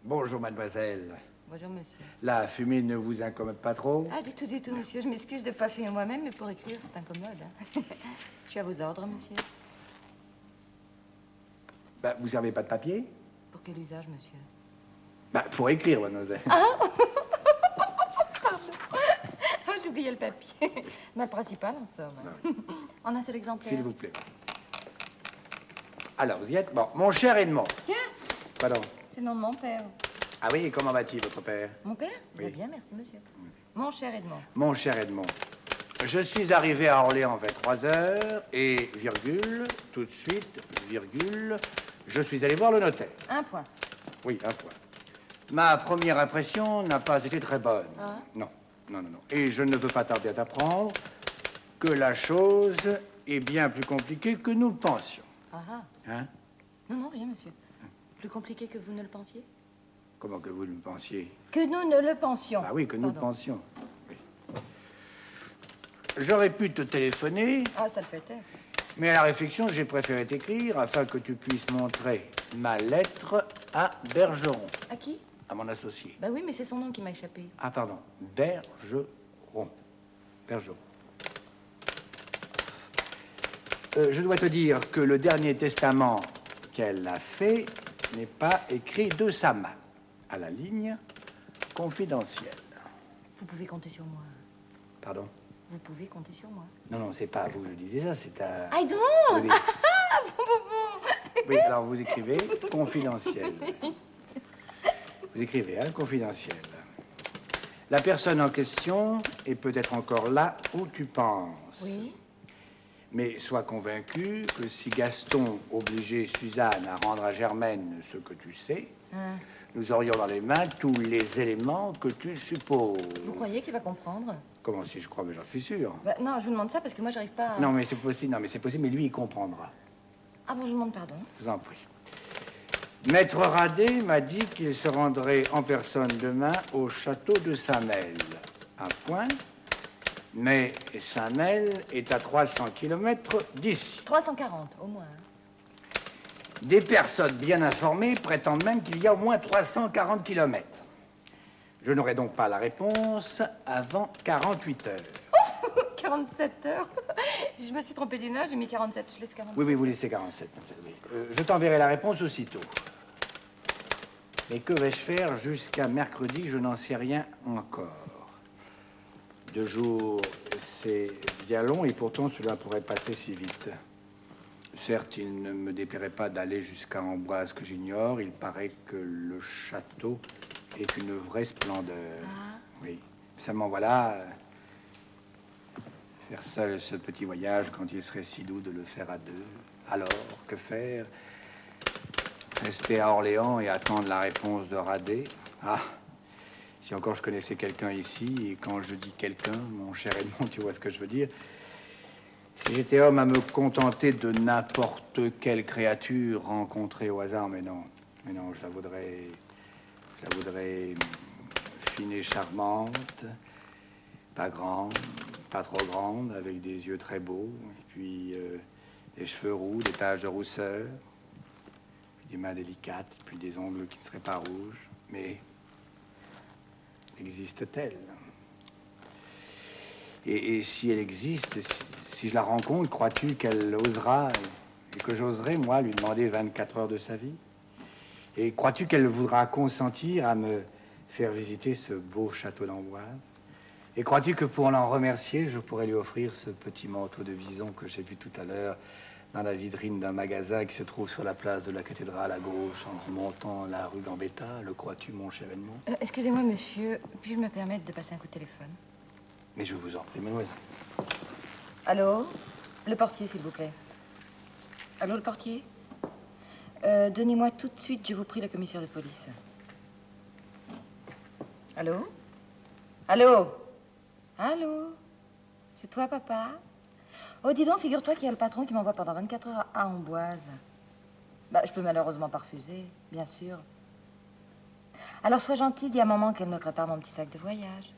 Bonjour, mademoiselle. Bonjour, monsieur. La fumée ne vous incommode pas trop? Ah, du tout, monsieur. Je m'excuse de ne pas fumer moi-même, mais pour écrire, c'est incommode. Hein. Je suis à vos ordres, monsieur. Bah, vous n'avez pas de papier? Pour quel usage, monsieur? Bah, pour écrire, mademoiselle. Ah pardon. Oh, j'oubliais le papier. Ma principale, en somme. Ah oui. En un seul exemplaire. S'il vous plaît. Alors, vous y êtes? Bon, mon cher Edmond. Tiens, Pardon. c'est le nom de mon père. Ah oui, et comment va-t-il, votre père? Mon père? Oui. Va bien, merci, monsieur. Mon cher Edmond. Mon cher Edmond, je suis arrivé à Orléans vers 3 heures et, virgule, tout de suite, virgule, je suis allé voir le notaire. Un point. Oui, un point. Ma première impression n'a pas été très bonne. Ah. Non. Et je ne veux pas tarder à t'apprendre que la chose est bien plus compliquée que nous le pensions. Ah ah. Hein? Non, rien, monsieur. Plus compliqué que vous ne le pensiez? Comment que vous le pensiez? Que nous ne le pensions. Ah oui, que nous le Pardon. pensions. Oui. J'aurais pu te téléphoner, Ah, ça le fait taire. mais à la réflexion, j'ai préféré t'écrire afin que tu puisses montrer ma lettre à Bergeron, À qui? à mon associé. Bah oui, mais c'est son nom qui m'a échappé. Ah, pardon, Bergeron. Bergeron. Je dois te dire que le dernier testament qu'elle a fait n'est pas écrit de sa main, à la ligne confidentielle. Vous pouvez compter sur moi. Pardon? Vous pouvez compter sur moi. Non, c'est pas à vous que je disais ça, c'est à... Ah, Edmond! Oui. Oui, alors vous écrivez confidentiel. Vous écrivez, hein, confidentiel. La personne en question est peut-être encore là où tu penses. Oui. Mais sois convaincu que si Gaston obligeait Suzanne à rendre à Germaine ce que tu sais, Hein. nous aurions dans les mains tous les éléments que tu supposes. Vous croyez qu'il va comprendre? Comment si je crois, mais j'en suis sûr. Bah, non, je vous demande ça parce que moi, j'arrive pas à... Non, mais c'est possible, mais lui, il comprendra. Ah bon, je vous demande pardon. Je vous en prie. Maître Radet m'a dit qu'il se rendrait en personne demain au château de Saint-Mel. Un point. Mais Saint-Mel est à 300 km d'ici. 340, au moins. Hein. Des personnes bien informées prétendent même qu'il y a au moins 340 km. Je n'aurai donc pas la réponse avant 48 heures. 47 heures. Je me suis trompée d'une heure, j'ai mis 47. Je laisse 47. Oui, vous laissez 47. Oui. Je t'enverrai la réponse aussitôt. Mais que vais-je faire jusqu'à mercredi? Je n'en sais rien encore. 2 jours, c'est bien long et pourtant cela pourrait passer si vite. Certes, il ne me déplairait pas d'aller jusqu'à Amboise que j'ignore. Il paraît que le château est une vraie splendeur. Ah. Oui. Seulement voilà, faire seul ce petit voyage quand il serait si doux de le faire à deux. Alors, que faire? Rester à Orléans et attendre la réponse de Radet? Ah, si encore je connaissais quelqu'un ici, et quand je dis quelqu'un, mon cher Edmond, tu vois ce que je veux dire? Si j'étais homme à me contenter de n'importe quelle créature rencontrée au hasard, mais non, je la voudrais fine et charmante, pas grande, pas trop grande, avec des yeux très beaux, et puis des cheveux roux, des taches de rousseur, puis des mains délicates, puis des ongles qui ne seraient pas rouges, mais existe-t-elle? Et si elle existe, si je la rencontre, crois-tu qu'elle osera et que j'oserai, moi, lui demander 24 heures de sa vie? Et crois-tu qu'elle voudra consentir à me faire visiter ce beau château d'Amboise? Et crois-tu que pour l'en remercier, je pourrais lui offrir ce petit manteau de vison que j'ai vu tout à l'heure dans la vitrine d'un magasin qui se trouve sur la place de la cathédrale à gauche en remontant la rue Gambetta? Le crois-tu, mon cher Edmond? Excusez-moi, monsieur, puis-je me permettre de passer un coup de téléphone? Mais je vous en prie, mademoiselle. Allô? Le portier, s'il vous plaît. Allô, le portier? Donnez-moi tout de suite, je vous prie, le commissaire de police. Allô? Allô? Allô? C'est toi, papa? Oh, dis donc, figure-toi qu'il y a le patron qui m'envoie pendant 24 heures à Amboise. Bah, je peux malheureusement pas refuser, bien sûr. Alors, sois gentil, dis à maman qu'elle me prépare mon petit sac de voyage.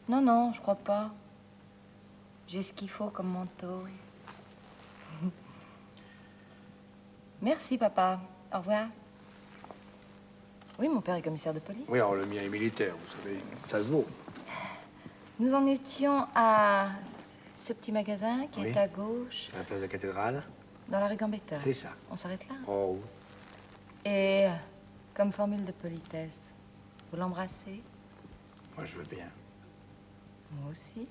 Non, je crois pas. J'ai ce qu'il faut comme manteau. Merci, papa. Au revoir. Oui, mon père est commissaire de police. Oui, alors le mien est militaire, vous savez, ça se vaut. Nous en étions à ce petit magasin qui Oui. est à gauche, C'est la place de la cathédrale. dans la rue Gambetta. C'est ça. On s'arrête là. Oh, Et comme formule de politesse, vous l'embrassez? moi je veux bien. Moi aussi.